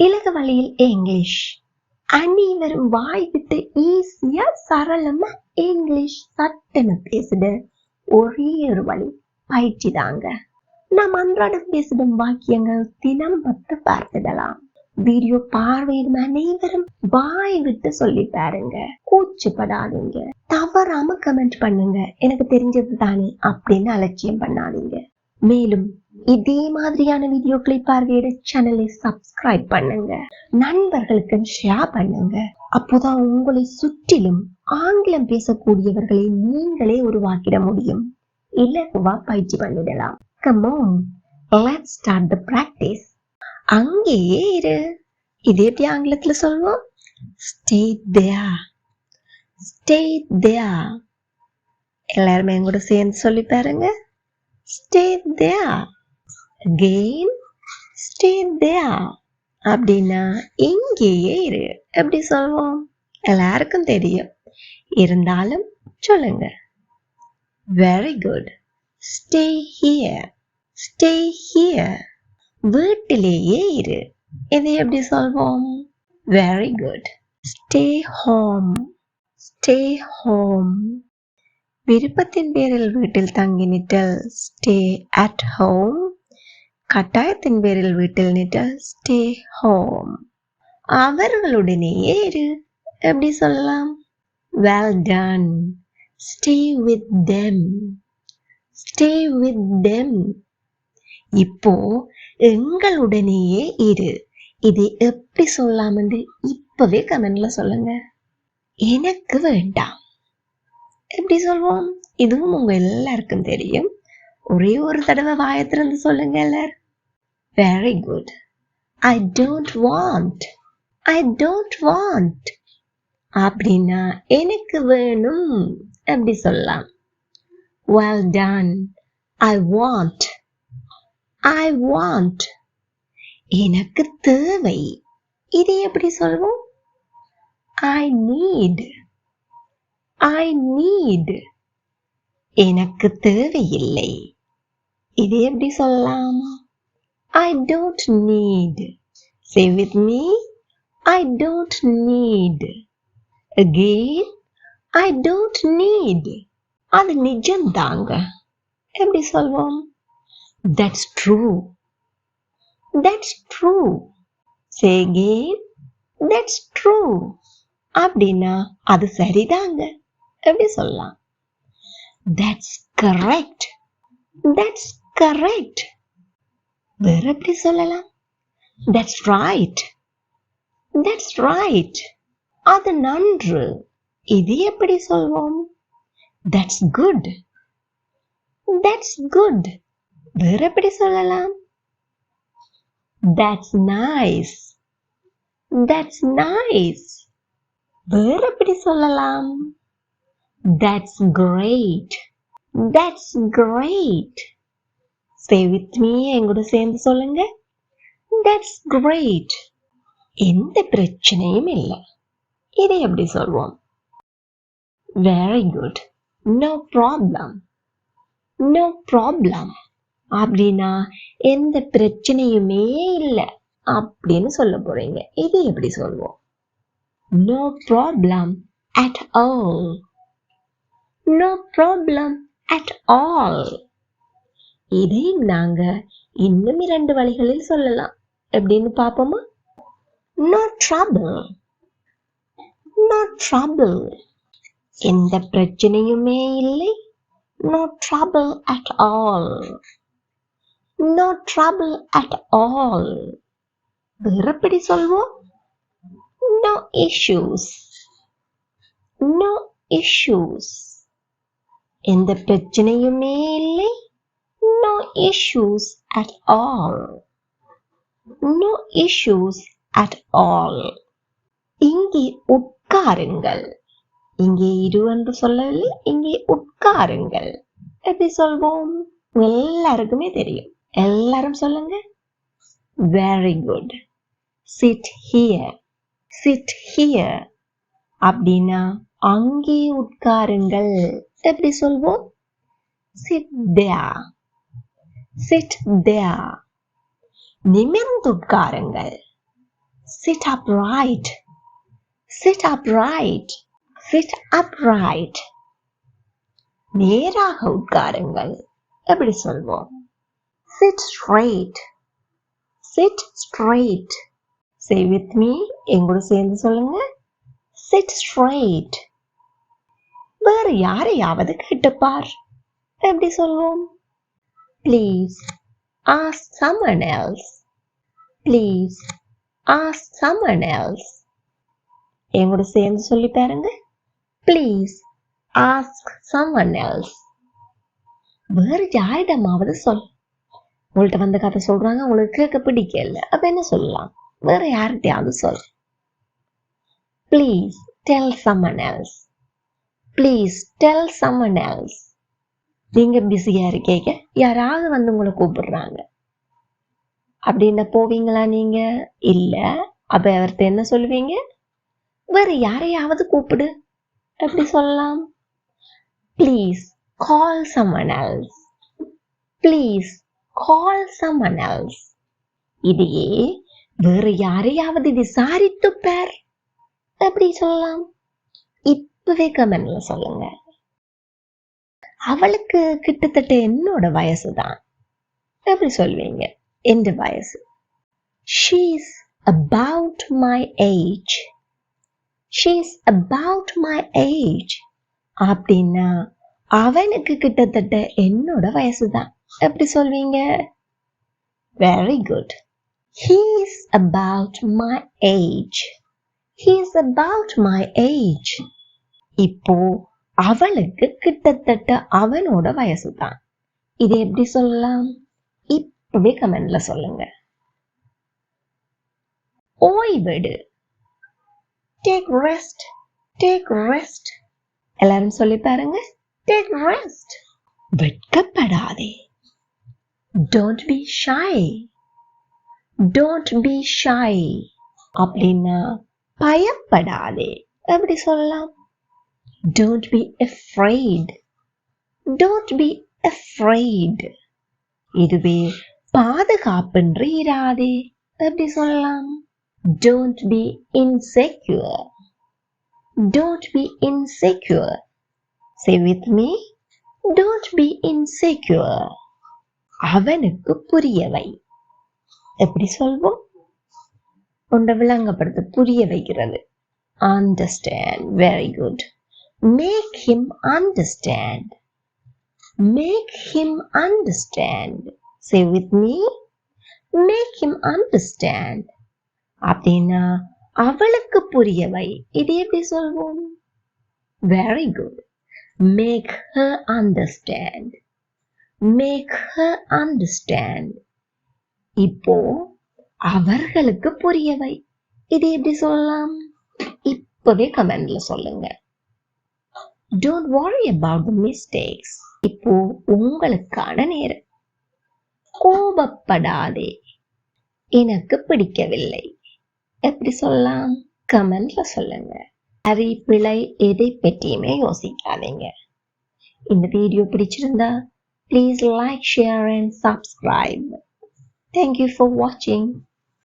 இலகு வழியில் இங்கிலீஷ். அனைவரும் வாய் விட்டு ஈஸியா சரளமா இங்கிலீஷ் சட்டென பேசுட ஒரே ஒரு வழி பயிற்சி தாங்க. நாம் அன்றாடம் பேசிடும் வாக்கியங்கள் தினம் 10 பார்த்திடலாம். வீடியோ பார்வையிடும் அனைவரும் வாய் விட்டு சொல்லி பாருங்க. கூச்சப்படாதீங்க. தவறாம கமெண்ட் பண்ணுங்க. எனக்கு தெரிஞ்சது தானே அப்படின்னு அலட்சியம் பண்ணாதீங்க. மேலும் இதே மாதிரியான வீடியோக்களை பார்வையிட சேனலை சப்ஸ்கிரைப் பண்ணுங்க. நண்பர்களுக்கு ஷேர் பண்ணுங்க. அப்போதான் உங்களை சுற்றிலும் ஆங்கிலம் பேசக்கூடியவர்களை நீங்களே உருவாக்கிட முடியும். இலகுவா பயிற்சி பண்ணிடலாம். Come on, let's start the practice. அங்கேயே இரு. இது எப்படி ஆங்கிலத்துல சொல்வோம்? Stay there. Stay there. எல்லாருமே கூட சேர்ந்து சொல்லி பாருங்க. Stay there. Again, stay there. அப்படின்னா இங்கேயே இரு எப்படி சொல்வோம்? எல்லாருக்கும் தெரியும். இருந்தாலும் சொல்லுங்க. Very good. Stay here. Stay here. வீட்டிலேயே இரு. இதை எப்படி சொல்வோம்? Very good. Stay home. Stay home. விருப்பத்தின் பேரில் வீட்டில் தங்கி நிற்றல் stay at home. கட்டாயத்தின் பேரில் வீட்டில் நிற்றல் stay home. அவர்களுடனேயே இரு எப்படி சொல்லலாம்? Well done. Stay with them. Stay with them. இப்போ எங்களுடனேயே இரு. இதை எப்படி சொல்லலாம் என்று இப்பவே கமெண்ட்ல சொல்லுங்க. எனக்கு வேண்டாம் எப்படி சொல்வோம்? இதுவும் உங்க எல்லாருக்கும் தெரியும். ஒரே ஒரு தடவை வாயை திறந்து சொல்லுங்க எல்லாரும். Very good. I don't want. I don't want. அப்படின்னா எனக்கு வேணும் எப்படி சொல்லலாம்? Well done. I want. I want. எனக்கு தேவை. இது எப்படி சொல்வோம்? I need. I need. எனக்கு தேவையில்லை. இது எப்படி சொல்லலாம்? I don't need. Say with me. I don't need. Again. I don't need. அது நிஜம்தாங்க. எப்படி சொல்வோம்? That's true. That's true. Say again. That's true. அப்படின்னா அது சரிதாங்க எப்படி சொல்லலாம்? That's correct. That's correct. வேற எப்படி சொல்லலாம்? That's right. That's right. அது நன்று. இது எப்படி சொல்வோம்? That's good. That's good. வேற எப்படி சொல்லலாம்? That's nice. That's nice. வேற எப்படி சொல்லலாம்? That's great. That's great. Say with me. எங்கூட சேர்ந்து சொல்லுங்க. That's great. எந்த பிரச்சனையும் இல்லை. இதை எப்படி சொல்வோம்? Very good. No problem. No problem. அப்படின்னா எந்த பிரச்சனையுமே இல்லை அப்படின்னு சொல்ல போறீங்க. இது எப்படி சொல்வோம்? No problem at all. No problem at all. இதை நாங்க இன்னும் 2 வழிகளில் சொல்லலாம். எப்படின்னு பாப்போமா? No trouble. No trouble. எந்த பிரச்சனையுமே இல்லை. No trouble at all. No trouble at all. வேற எப்படி சொல்வோம்? No issues. No issues. எந்த பிரச்சனையுமே இல்லை. No issues at all. No issues at all. இங்கே உட்காருங்கள். இங்கே இரு என்று சொல்லவில்லை. இங்கே உட்காருங்கள். எப்படி சொல்வோம்? எல்லாருக்குமே தெரியும். எல்லாரும் சொல்லுங்க. Very good. Sit here. Sit here. அப்படின்னா அங்கே உட்காருங்கள். எப்படி சொல்வோம்? Sit there. Sit there. நிமிர்ந்து உட்காருங்கள். Sit upright. Sit upright. Sit upright. நேராக உட்காருங்கள். எப்படி சொல்வோம்? Sit straight. Sit straight. Say with me. எங்கூட சேர்ந்து சொல்லுங்க. Sit straight. வேறு யாரையாவது கேட்டுப்பார். எப்படி சொல்வோம்? Please ask someone else. Please ask someone else. எங்கூட சேர்ந்து சொல்லி பாருங்க. Please ask someone else. வேறு யாரிடமாவது சொல். உங்கள்கிட்ட வந்த கதை சொல்றாங்க, உங்களுக்கு கேட்க பிடிக்கல, அப்ப என்ன சொல்லலாம்? வேற யார்கிட்டயாவது சொல். Please tell someone else. Please tell someone else. நீங்க பிஸியா இருக்கீங்க, யாராவது வந்து உங்களை கூப்பிடுறாங்க அப்படின்னா போவீங்களா நீங்க? இல்ல. அப்ப அவர்கிட்ட என்ன சொல்லுவீங்க? வேற யாரையாவது கூப்பிடு. எப்படி சொல்லலாம்? Please call someone else. Please call someone else. இதையே வேற யாரையாவது விசாரித்து பார். எப்படி சொல்லலாம்? இப்பவே கமெண்ட்ல சொல்லுங்க. அவளுக்கு கிட்டத்தட்ட என்னோட வயசுதான். எப்படி சொல்வீங்க? எந்த வயசு? She's about my age. She's about my age. அப்படின்னா அவனுக்கு கிட்டத்தட்ட என்னோட வயசுதான். எப்படி சொல்வீங்க? Very good. He's about my age. He's about my age. இப்போ அவளுக்கு கிட்டத்தட்ட அவனோட வயசுதான். இது எப்படி சொல்லலாம்? இப்பவே கமெண்ட்ல சொல்லுங்க. ஓய்வெடு. Take rest. Take rest. எல்லாரும் சொல்லி பாருங்க. Take rest. வெட்கப்படாதே. Don't be shy. Don't be shy. அப்படின்னா பயப்படாதே. எப்படி சொல்லலாம்? Don't be afraid. Don't be afraid. இதுவே பாதுகாப்பின்றி இராதே. எப்படி சொல்லலாம்? Don't be insecure. Don't be insecure. Say with me. Don't be insecure. அவனுக்கு புரியவை. எப்படி சொல்வோம்? ஒன்றை விளங்கப்படுத்த புரிய வைக்கிறது. Understand. Very good. Make him understand. Make him understand. Say with me. Make him understand. அப்படின்னா அவளுக்கு புரியவை. இது எப்படி சொல்வோம்? Very good. Make her understand. Make her understand. இப்போ அவர்களுக்கு புரியவை. இது எப்படி சொல்லலாம்? இப்பவே கமெண்ட்ல சொல்லுங்க. Don't worry about the mistakes. இப்போ உங்களுக்கான நேரம். கோபப்படாதே. எனக்கு பிடிக்கவில்லை. எப்படி சொல்லலாம்? கமெண்ட்ல சொல்லுங்க. சரி பிழை எதை பற்றியுமே யோசிக்காதீங்க. இந்த வீடியோ பிடிச்சிருந்தா please like, share and subscribe. Thank you for watching.